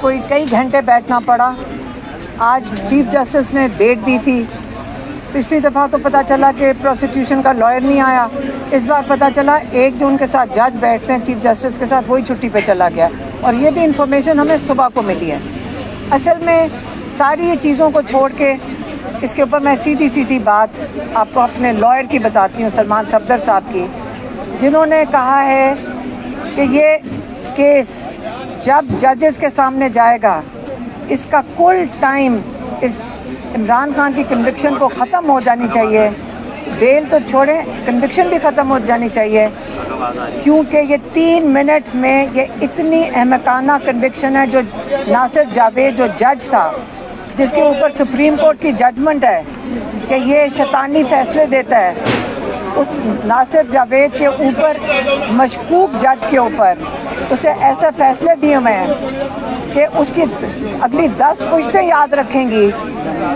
کوئی کئی گھنٹے بیٹھنا پڑا. آج چیف جسٹس نے ڈیٹ دی تھی. پچھلی دفعہ تو پتہ چلا کہ پروسیکیوشن کا لائر نہیں آیا. اس بار پتہ چلا 1 جون کے ساتھ جج بیٹھتے ہیں چیف جسٹس کے ساتھ, وہی چھٹی پہ چلا گیا. اور یہ بھی انفارمیشن ہمیں صبح کو ملی ہے. اصل میں ساری یہ چیزوں کو چھوڑ کے اس کے اوپر میں سیدھی بات آپ کو اپنے لائر کی بتاتی ہوں, سلمان صفدر صاحب کی, جنہوں نے کہا ہے کہ یہ کیس جب ججز کے سامنے جائے گا اس کا کل ٹائم اس عمران خان کی کنوکشن کو ختم ہو جانی چاہیے. بیل تو چھوڑیں, کنوکشن بھی ختم ہو جانی چاہیے, کیونکہ یہ 3 منٹ میں یہ اتنی احمقانہ کنوکشن ہے. جو ناصر جاوید جو جج تھا, جس کے اوپر سپریم کورٹ کی ججمنٹ ہے کہ یہ شیطانی فیصلے دیتا ہے, اس ناصر جاوید کے اوپر مشکوک جج کے اوپر اسے ایسے فیصلے دیے ہوئے ہیں کہ اس کی اگلی 10 پشتیں یاد رکھیں گی,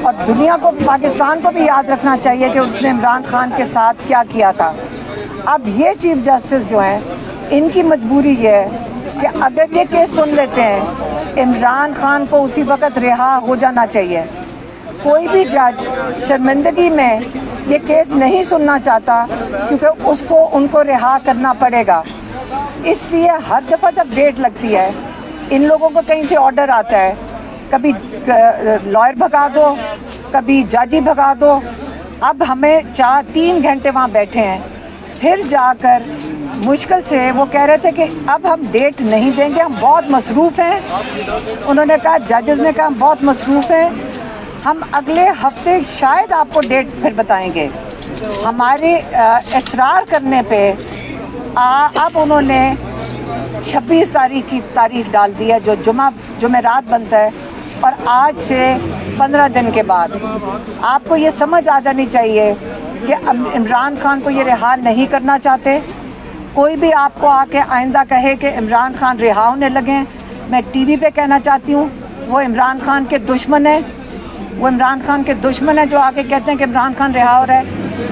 اور دنیا کو, پاکستان کو بھی یاد رکھنا چاہیے کہ اس نے عمران خان کے ساتھ کیا کیا تھا. اب یہ چیف جسٹس جو ہیں ان کی مجبوری یہ ہے کہ اگر یہ کیس سن لیتے ہیں عمران خان کو اسی وقت رہا ہو جانا چاہیے. کوئی بھی جج شرمندگی میں یہ کیس نہیں سننا چاہتا کیونکہ ان کو رہا کرنا پڑے گا. اس لیے ہر دفعہ جب ڈیٹ لگتی ہے ان لوگوں کو کہیں سے آرڈر آتا ہے, کبھی لائر بھگا دو, کبھی جج ہی بھگا دو. اب ہمیں 3 گھنٹے وہاں بیٹھے ہیں, پھر جا کر مشکل سے وہ کہہ رہے تھے کہ اب ہم ڈیٹ نہیں دیں گے, ہم بہت مصروف ہیں. انہوں نے کہا, ججز نے کہا ہم بہت مصروف ہیں, ہم اگلے ہفتے شاید آپ کو ڈیٹ پھر بتائیں گے. ہمارے اصرار کرنے پہ اب انہوں نے 26 تاریخ کی تاریخ ڈال دی ہے, جو جمعرات بنتا ہے, اور آج سے 15 دن کے بعد. آپ کو یہ سمجھ آ جانی چاہیے کہ عمران خان کو یہ رہا نہیں کرنا چاہتے. کوئی بھی آپ کو آ کے آئندہ کہے کہ عمران خان رہا ہونے لگیں, میں ٹی وی پہ کہنا چاہتی ہوں وہ عمران خان کے دشمن ہیں. وہ عمران خان کے دشمن ہیں جو آ کے کہتے ہیں کہ عمران خان رہا ہو رہا ہے.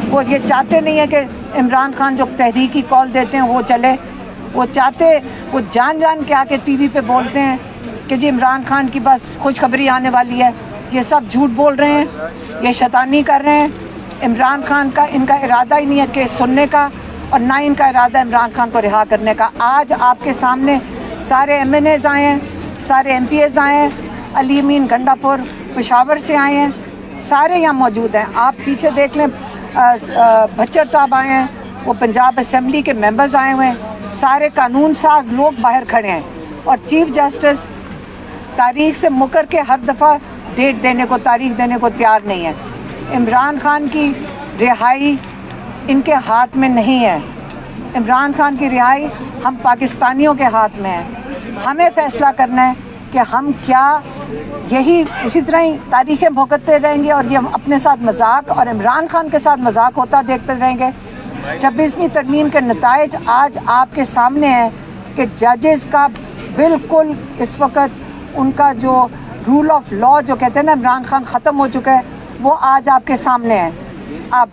وہ یہ چاہتے نہیں ہیں کہ عمران خان جو تحریکی کال دیتے ہیں وہ چلے. وہ جان کے آ کے ٹی وی پہ بولتے ہیں کہ جی عمران خان کی بس خوشخبری آنے والی ہے. یہ سب جھوٹ بول رہے ہیں, یہ شیطانی کر رہے ہیں. عمران خان کا ان کا ارادہ ہی نہیں ہے کیس سننے کا, اور نہ ان کا ارادہ عمران خان کو رہا کرنے کا. آج آپ کے سامنے سارے ایم این ایز آئے ہیں, سارے ایم پی ایز آئے ہیں, علی امین گنڈا پور پشاور سے آئے ہیں, سارے یہاں موجود ہیں. آپ پیچھے دیکھ لیں, بچر صاحب آئے ہیں, وہ پنجاب اسمبلی کے ممبرز آئے ہوئے ہیں, سارے قانون ساز لوگ باہر کھڑے ہیں. اور چیف جسٹس تاریخ سے مکر کے ہر دفعہ ڈیٹ دینے کو, تاریخ دینے کو تیار نہیں ہے. عمران خان کی رہائی ان کے ہاتھ میں نہیں ہے. عمران خان کی رہائی ہم پاکستانیوں کے ہاتھ میں ہے. ہمیں فیصلہ کرنا ہے کہ ہم کیا یہی اسی طرح ہی تاریخیں بھگتتے رہیں گے, اور یہ اپنے ساتھ مذاق اور عمران خان کے ساتھ مذاق ہوتا دیکھتے رہیں گے. 26ویں ترمیم کے نتائج آج آپ کے سامنے ہیں کہ ججز کا بالکل اس وقت ان کا جو رول آف لا جو کہتے ہیں نا عمران خان ختم ہو چکا ہے, وہ آج آپ کے سامنے ہے. اب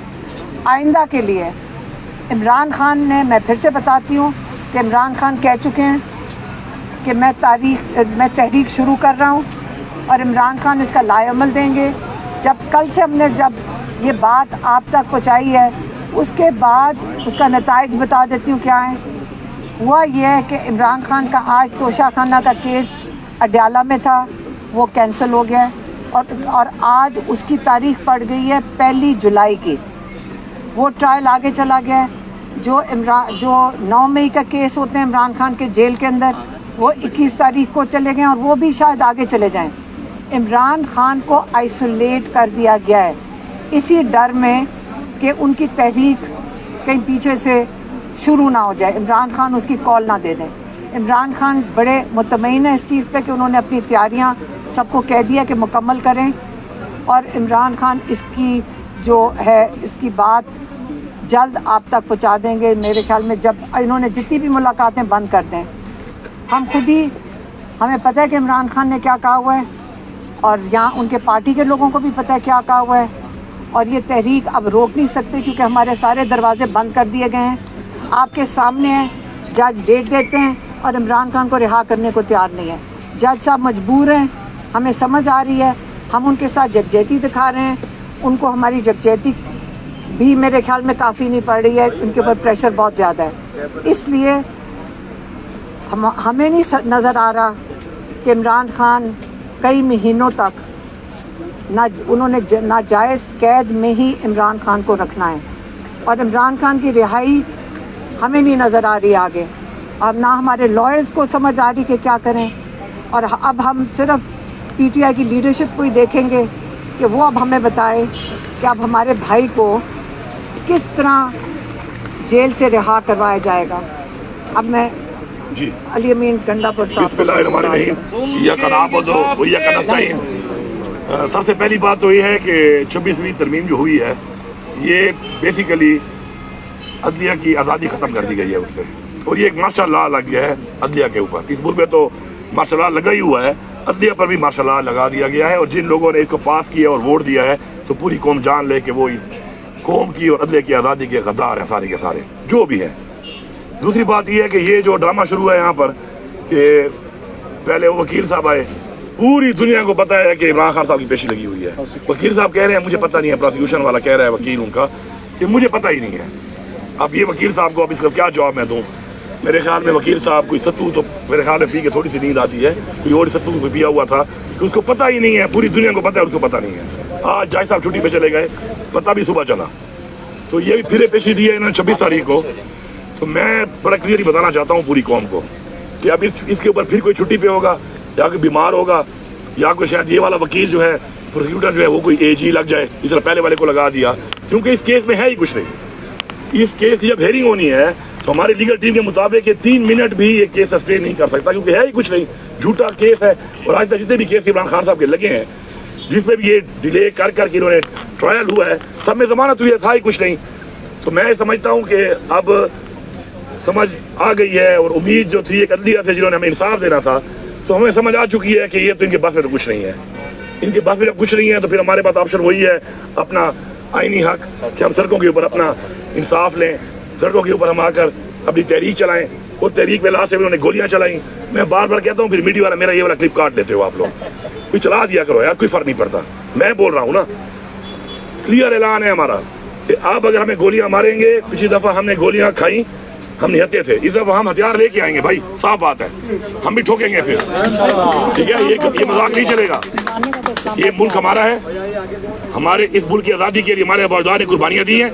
آئندہ کے لیے عمران خان نے, میں پھر سے بتاتی ہوں کہ عمران خان کہہ چکے ہیں کہ میں تحریک شروع کر رہا ہوں, اور عمران خان اس کا لائے عمل دیں گے. کل سے ہم نے جب یہ بات آپ تک پہنچائی ہے, اس کے بعد اس کا نتائج بتا دیتی ہوں کیا ہے. ہوا یہ ہے کہ عمران خان کا آج توشہ خانہ کا کیس اڈیالہ میں تھا, وہ کینسل ہو گیا, اور آج اس کی تاریخ پڑ گئی ہے 1 جولائی کی. وہ ٹرائل آگے چلا گیا ہے. جو 9 مئی کا کیس ہوتے ہیں عمران خان کے جیل کے اندر, وہ 21 تاریخ کو چلے گئے, اور وہ بھی شاید آگے چلے جائیں. عمران خان کو آئسولیٹ کر دیا گیا ہے اسی ڈر میں کہ ان کی تحریک کہیں پیچھے سے شروع نہ ہو جائے, عمران خان اس کی کال نہ دے دیں. عمران خان بڑے مطمئن ہیں اس چیز پہ کہ انہوں نے اپنی تیاریاں سب کو کہہ دیا کہ مکمل کریں, اور عمران خان اس کی جو ہے اس کی بات جلد آپ تک پہنچا دیں گے. میرے خیال میں جب انہوں نے جتنی بھی ملاقاتیں بند کر دیں, ہمیں پتہ ہے کہ عمران خان نے کیا کہا ہوا ہے, اور یہاں ان کے پارٹی کے لوگوں کو بھی پتہ ہے کیا کہا ہوا ہے, اور یہ تحریک اب روک نہیں سکتے کیونکہ ہمارے سارے دروازے بند کر دیے گئے ہیں. آپ کے سامنے ہیں, جج ڈیٹ دیتے ہیں اور عمران خان کو رہا کرنے کو تیار نہیں ہے. जज साहब मजबूर हैं, हमें समझ आ रही है, हम उनके साथ यकजहती दिखा रहे हैं, उनको हमारी यकजहती भी मेरे ख्याल में काफ़ी नहीं पड़ रही है, उनके ऊपर प्रेशर बहुत ज़्यादा है। इसलिए हमें नहीं नज़र आ रहा कि इमरान खान कई महीनों तक उन्होंने नाजायज़ कैद में ही इमरान खान को रखना है, और इमरान खान की रिहाई हमें नहीं नज़र आ रही आगे। अब ना हमारे लॉयर्स को समझ आ रही कि क्या करें, और अब हम सिर्फ पीटीआई की लीडरशिप को ही देखेंगे कि वो अब हमें बताए कि अब हमारे भाई को किस तरह जेल से रिहा करवाया जाएगा। अब मैं जी अली अमीन गंडापुर साहब, सबसे पहली बात तो ये है कि 26वीं तरमीम जो हुई है ये बेसिकली अदलिया की आज़ादी ख़त्म कर दी गई है उससे, और ये एक मार्शल लॉ लग गया है अदलिया के ऊपर। इस मुल्क में तो मार्शल लॉ लगा ही हुआ है, अदलिया पर भी मार्शल लॉ लगा दिया गया है, और जिन लोगों ने इसको पास किया और वोट दिया है तो पूरी कौम जान ले कि वो इस कौम की और अदलिया की आज़ादी के गद्दार हैं सारे के सारे जो भी हैं। दूसरी बात यह है कि ये जो ड्रामा शुरू है यहाँ पर कि पहले वो वकील साहब आए, पूरी दुनिया को पता है कि इमरान खान साहब की पेशी लगी हुई है। वकील साहब कह रहे हैं मुझे पता नहीं है, प्रोसिक्यूशन वाला कह रहा है वकील उनका कि मुझे पता ही नहीं है। अब ये वकील साहब को अब इसका क्या जवाब मैं दूँ? मेरे ख्याल में वकील साहब कोई सत्तू तो मेरे ख्याल में पी के थोड़ी सी नींद आती है, कोई और सत्तू को पिया हुआ था कि उसको पता ही नहीं है, पूरी दुनिया को पता है उसको पता नहीं है। आज जज साहब छुट्टी पे चले गए, पता भी सुबह चला, तो ये भी फिर पेशी दी है इन्होंने 26 तारीख को। तो मैं बड़ा क्लियरली बताना चाहता हूँ पूरी कौम को कि अब इसके ऊपर फिर कोई छुट्टी पे होगा या कोई बीमार होगा या कोई शायद ये वाला वकील जो है प्रोसिक्यूटर जो है वो कोई एजी लग जाए, इस तरह पहले वाले को लगा दिया, क्योंकि इस केस में है ही कुछ नहीं। इस केस की जब हेयरिंग होनी है तो हमारी लीगल टीम के मुताबिक ये 3 मिनट भी ये केस सस्टेन नहीं कर सकता, क्योंकि है ही कुछ नहीं, झूठा केस है। और आज तक जितने भी केस इमरान खान साहब के लगे हैं जिसमें भी ये डिले कर करके इन्होंने ट्रायल हुआ है, सब में जमानत हुई है, था ही कुछ नहीं। तो मैं समझता हूँ कि अब समझ आ गई है, और उम्मीद जो थी एक अदलिया से जिन्होंने हमें इंसाफ देना था, तो हमें समझ आ चुकी है कि ये तो इनके बस में तो कुछ नहीं है। इनके बस में जब कुछ नहीं है तो फिर हमारे पास ऑप्शन वही है अपना आईनी हक कि हम सड़कों के ऊपर अपना इंसाफ लें, सड़कों के ऊपर हम आकर अपनी तहरीक चलाएं। और तहरीक में लास्ट में उन्होंने गोलियां चलाई। मैं बार बार कहता हूँ फिर मीडिया वाला मेरा ये वाला क्लिप काट देते हो आप लोग, कोई चला दिया करो यार, कोई फर्क नहीं पड़ता। मैं बोल रहा हूँ ना, क्लियर ऐलान है हमारा कि आप अगर हमें गोलियां मारेंगे, पिछली दफा हमने गोलियां खाई, हम निहत्ते थे, इस दफा हम हथियार लेके आएंगे भाई, साफ बात है, हम भी ठोकेंगे फिर, ठीक है। ये मजाक नहीं चलेगा। ये मुल्क हमारा है, हमारे इस मुल्क की आज़ादी के लिए हमारे बाज़ार ने कुर्बानियां दी हैं।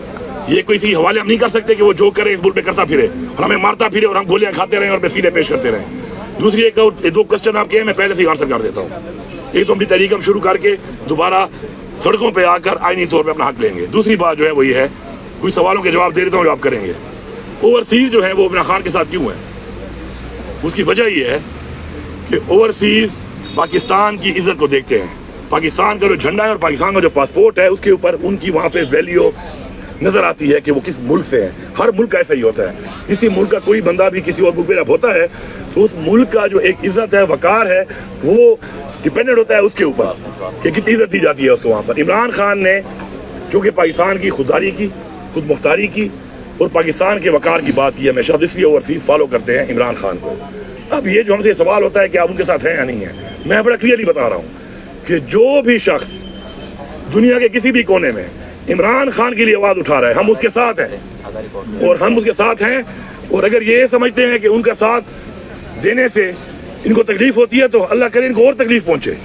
ये कोई इसी हवाले हम नहीं कर सकते कि वो जो करे इस मुल्क पे करता फिरे और हमें मारता फिरे और हम गोलियां खाते रहें और सीधे पेश करते रहें। दूसरी एक 2 क्वेश्चन आपके मैं पहले से आंसर कर देता हूँ। एक तो अपनी तहरीक हम शुरू करके दोबारा सड़कों पर आकर आईनी तौर पर अपना हक लेंगे। दूसरी बात जो है वो ये है, कुछ सवालों के जवाब दे देता हूँ जो आप करेंगे। ओवरसीज जो है वो इमरान खान के साथ क्यों है? उसकी वजह ये है कि ओवरसीज पाकिस्तान की इज्जत को देखते हैं। पाकिस्तान का जो झंडा है और पाकिस्तान का जो पासपोर्ट है उसके ऊपर उनकी वहाँ पे वैल्यू नजर आती है कि वो किस मुल्क से है। हर मुल्क का ऐसा ही होता है। किसी मुल्क का कोई बंदा भी किसी और मुल्क में जब होता है तो उस मुल्क का जो एक इज्जत है, वकार है, वो डिपेंडेंट होता है उसके ऊपर कि कितनी इज्जत दी जाती है उसको वहाँ पर। इमरान खान ने जो कि पाकिस्तान की खुददारी की, खुद मुख्तारी की और पाकिस्तान के वकार की बात की है हमेशा, इसलिए ओवरसीज फॉलो करते हैं इमरान खान को। अब ये जो हमसे सवाल होता है कि आप उनके साथ हैं या नहीं है, मैं बड़ा क्लियरली बता रहा हूँ कि जो भी शख्स दुनिया के किसी भी कोने में इमरान खान के लिए आवाज उठा रहा है, हम उसके साथ हैं और हम उसके साथ हैं। और अगर ये समझते हैं कि उनका साथ देने से इनको तकलीफ होती है तो अल्लाह करे इनको और तकलीफ पहुंचे।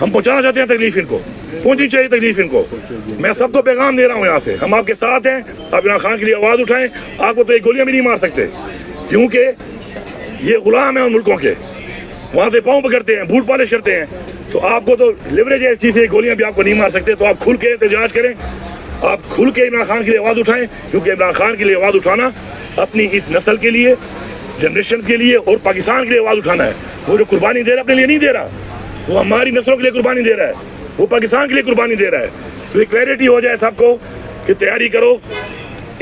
हम पहुंचाना चाहते हैं तकलीफ, इनको पहुंचनी चाहिए तकलीफ इनको। मैं सबको पैगाम दे रहा हूं यहाँ से, हम आपके साथ हैं। आप इमरान खान के लिए आवाज उठाएं। आपको तो एक गोलियां भी नहीं मार सकते क्योंकि ये गुलाम है उन मुल्कों के, वहां से पाँव पकड़ते हैं, बूट पॉलिश करते हैं। तो आपको तो लिवरेज है इस चीज से, गोलियां भी आपको नहीं मार सकते। तो आप खुल के एहतजाज करें, आप खुल के इमरान खान के लिए आवाज उठाएं, क्योंकि इमरान खान के लिए आवाज उठाना अपनी इस नस्ल के लिए, जनरेशन के लिए और पाकिस्तान के लिए आवाज उठाना है। वो जो कुर्बानी दे रहा है अपने लिए नहीं दे रहा, वो हमारी नस्लों के लिए कुर्बानी दे रहा है, वो पाकिस्तान के लिए कुर्बानी दे रहा है। तो क्लैरिटी हो जाए सबको कि तैयारी करो।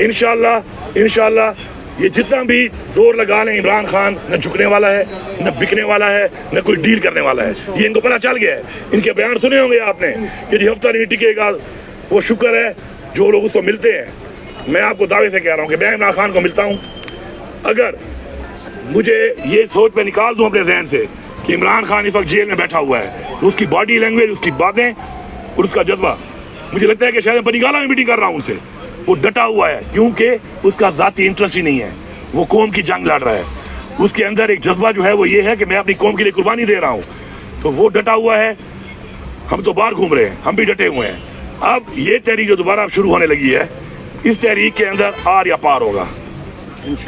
इंशाल्लाह ये जितना भी जोर लगा लें, इमरान खान न झुकने वाला है, न बिकने वाला है, न कोई डील करने वाला है। ये इनको पता चल गया है। इनके बयान सुने होंगे आपने कि हफ्ता नहीं टिकेगा, वो शुक्र है जो लोग उसको मिलते हैं। मैं आपको दावे से कह रहा हूँ कि मैं इमरान खान को मिलता हूँ। अगर मुझे ये सोच पे निकाल दूं अपने जहन से इमरान खान इस वक्त जेल में बैठा हुआ है, तो उसकी बॉडी लैंग्वेज, उसकी बातें और उसका जज्बा, मुझे लगता है कि शायद बनीगाला में मीटिंग कर रहा हूँ उनसे, वो डटा हुआ है क्योंकि उसका जाती इंटरेस्ट ही नहीं है, वो कौम की जंग लड़ रहा है, उसके अंदर एक जज्बा जो है वो ये है कि मैं अपनी कौम के लिए कुर्बानी दे रहा हूँ, तो वो डटा हुआ है। हम तो बाहर घूम रहे हैं, हम भी डटे हुए हैं। अब ये तहरीक जो दोबारा शुरू होने लगी है, इस तहरीक के अंदर आर या पार होगा।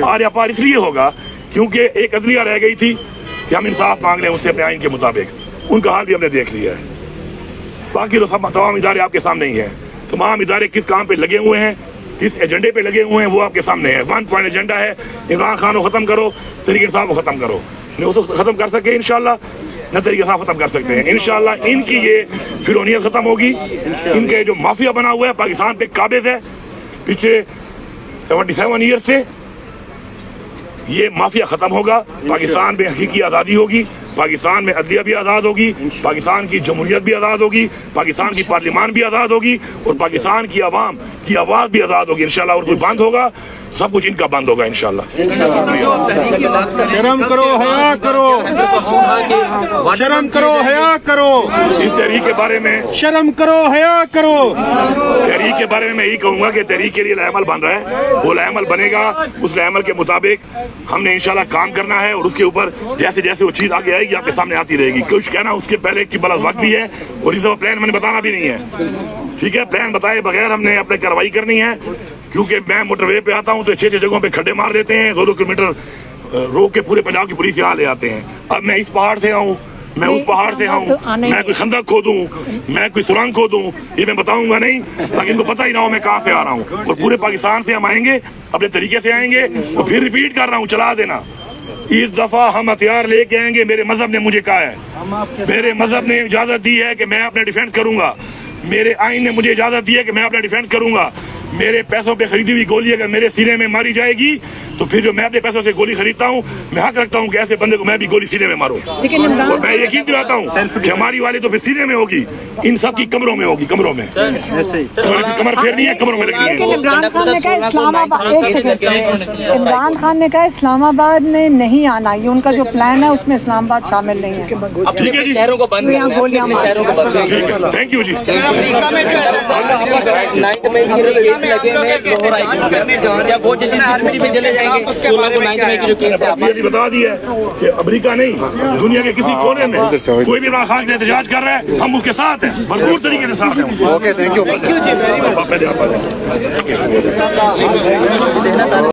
आर या पार इसलिए होगा क्योंकि एक अदलिया रह गई थी कि हम इंसाफ मांग रहे हैं उससे अपने आइन के मुताबिक, उनका हाल भी हमने देख लिया है। बाकी तो सब तमाम इदारे आपके सामने ही हैं, तमाम इदारे किस काम पे लगे हुए हैं, किस एजेंडे पे लगे हुए हैं, वो आपके सामने है। 1 पॉइंट एजेंडा है, इमरान खान को खत्म करो, तहरीक इंसाफ को खत्म करो। नहीं वो तो खत्म कर सके इंशाल्लाह, न तहरीक इंसाफ खत्म कर सकते हैं इंशाल्लाह। इनकी ये फिरौनियत खत्म होगी, इनके जो माफिया बना हुआ है पाकिस्तान पे काबिज है पिछले 77 ईयर से, ये माफिया खत्म होगा। पाकिस्तान में हकीकी आज़ादी होगी, पाकिस्तान में अदलिया भी आज़ाद होगी, पाकिस्तान की जमहूरियत भी आज़ाद होगी, पाकिस्तान की पार्लियामान भी आज़ाद होगी और पाकिस्तान की आवाम की आवाज़ भी आज़ाद होगी इंशाल्लाह। और कुछ बंद होगा, सब कुछ इनका बंद होगा इंशाल्लाह। शर्म करो, हया करो, शर्म करो, हया करो। इस तहरीक के बारे में शर्म करो, हया करो। तहरीक के बारे में मैं यही कहूँगा कि तहरीक के लिए लाएमल बन रहा है, वो लाएमल बनेगा, उस लाएमल के मुताबिक हमने इंशाल्लाह काम करना है और उसके ऊपर जैसे जैसे वो चीज़ आगे आएगी आपके सामने आती रहेगी। कुछ कहना उसके पहले की बड़ा वक्त भी है और इस दफा प्लान मैंने बताना भी नहीं है, ठीक है। प्लान बताए बगैर हमने अपने कार्रवाई करनी है, क्योंकि मैं मोटरवे पे आता हूँ तो 6 जगहों पे खड्डे मार देते हैं, 2-2 किलोमीटर रोक के पूरे पंजाब की पुलिस यहाँ ले आते हैं। अब मैं इस पहाड़ से आऊँ, मैं उस पहाड़ से आऊँ, मैं कोई खंदक खोदूं, मैं कोई सुरंग खोदूं, ये मैं बताऊंगा नहीं ताकि इनको पता ही ना हो मैं कहाँ से आ रहा हूँ। और पूरे पाकिस्तान से हम आएंगे, अपने तरीके से आएंगे। और फिर रिपीट कर रहा हूँ, चला देना, इस दफा हम हथियार लेके आएंगे। मेरे मजहब ने मुझे कहा है, मेरे मजहब ने इजाजत दी है कि मैं अपने डिफेंस करूंगा, मेरे आइन ने मुझे इजाजत दी है कि मैं अपना डिफेंस करूंगा। मेरे पैसों पे खरीदी हुई गोली अगर मेरे सीने में मारी जाएगी तो फिर जो मैं अपने पैसों से गोली खरीदता हूँ, मैं हक रखता हूँ कि ऐसे बंदे को मैं भी गोली सीने में मारूं। और मैं यकीन दिलाता हूँ कि हमारी वाली तो फिर सीने में होगी, इन सब की कमरों में होगी, कमरों में। कमर फेरनी है, कमरों में लगनी है। इमरान खान ने कहा इस्लामाबाद, एक सेकंड, इमरान खान ने कहा इस्लामाबाद में नहीं आना, ये उनका जो प्लान है उसमें इस्लामाबाद शामिल नहीं है। ठीक है जी, शहरों को बंद, यहाँ गोलियां शहरों को बंद। थैंक यू जी। 9 मई के जो केस लगे हैं लाहौर हाई कोर्ट में, क्या वो जजेस की छुट्टी पे चले जाएंगे? 16 को 9 मई की जो केस है, आपने बता दिया कि अमेरिका नहीं, दुनिया के किसी कोने में कोई भी इमरान खान के एहतजाज कर रहा है, हम उसके साथ हैं, भरपूर तरीके से साथ हैं। Okay, thank you.